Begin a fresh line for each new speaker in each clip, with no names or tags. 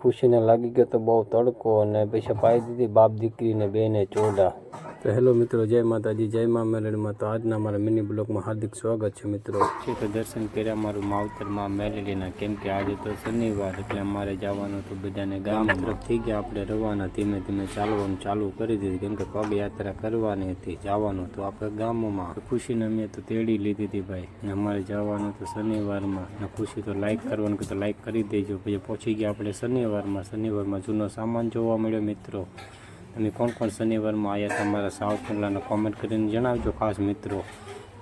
ખુશીને લાગી ગયો તો બહુ તડકો અને પછી પાઈ દીધી બાપ દીકરીને બેને ચોડા. તો હેલો મિત્રો, જય માતાજી, જય મા મેલડીમાં. તો આજના અમારા મિની બ્લોગમાં હાર્દિક સ્વાગત છે મિત્રો. તો દર્શન કર્યા અમારું માવતરમાં મેલડીના, કેમ કે આજે તો શનિવાર એટલે અમારે જવાનું તો બધાને ગામ તરફ થઈ ગયા. આપણે રવાના ધીમે ધીમે ચાલવાનું ચાલુ કરી દીધું, કેમ કે પગયાત્રા કરવાની હતી, જવાનું તો આપણે ગામોમાં. ખુશીને અમે તો તેડી લીધી હતી ભાઈ, ને અમારે જવાનું તો શનિવારમાં. ને ખુશી તો લાઈક કરવાનું કે તો લાઈક કરી દેજો. પછી પહોંચી ગયા આપણે શનિવારમાં જૂનો સામાન જોવા મળ્યો મિત્રો. તમે કોણ કોણ શનિવારમાં આવ્યા તમારા સાઉથ પહેલાંના કોમેન્ટ કરીને જણાવજો ખાસ મિત્રો.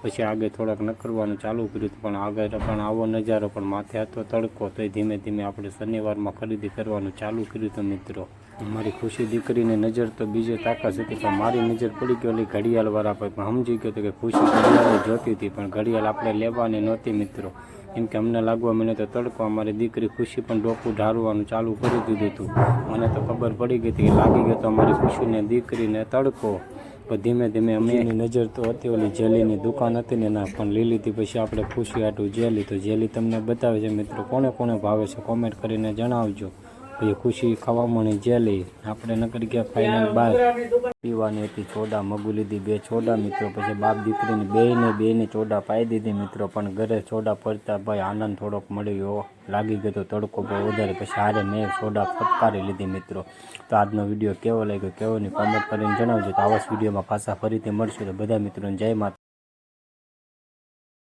પછી આગળ થોડાક નકરવાનું ચાલુ કર્યું પણ આગળ પણ આવો નજારો, પણ માથે હતો તડકો, તો ધીમે ધીમે આપણે શનિવારમાં ખરીદી કરવાનું ચાલુ કર્યું હતું મિત્રો. મારી ખુશી દીકરીની નજર તો બીજે તાકાત હતી, પણ મારી નજર પડી ગઈ ઓલી ઘડિયાળવાળા પર. પણ સમજી ગયો હતો કે ખુશી ઘડિયાળ જોતી હતી, પણ ઘડિયાળ આપણે લેવાની નહોતી મિત્રો, કેમ કે અમને લાગવા મને તો તડકો. અમારી દીકરી ખુશી પણ ડોકું ઢાળવાનું ચાલુ કરી દીધું હતું. મને તો ખબર પડી ગઈ હતી કે લાગી ગયો તો અમારી ખુશીને દીકરીને તડકો. પણ ધીમે ધીમે અમેની નજર તો હતી ઓલી જેલીની દુકાન હતી ને એના પણ લઈ લીધી. પછી આપણે ખુશી આટું જેલી, તો જેલી તમને બતાવે છે મિત્રો. કોને કોને ભાવે છે કોમેન્ટ કરીને જણાવજો. પછી ખુશી ખાવામાં જેલી આપણે નકરી ગયા ફાઇનલ બાર પીવાની હતી. ચોડા મગુ લીધી 2 ચોડા મિત્રો. પછી બાપ દીકરીને બેને ચોડા પાઈ દીધી મિત્રો. પણ ઘરે ચોડા પડતા ભાઈ આનંદ થોડોક મળ્યો, લાગી ગયો તો તડકો બહુ વધારે. પછી હારે મેં ચોડા ફટકારી લીધી મિત્રો. તો આજનો વિડીયો કેવો લાગ્યો કેવો નહીં કોમેન્ટ કરીને જણાવજો. તો આવા વિડીયોમાં પાછા ફરીથી મળશું. તો બધા મિત્રોને જય માતા.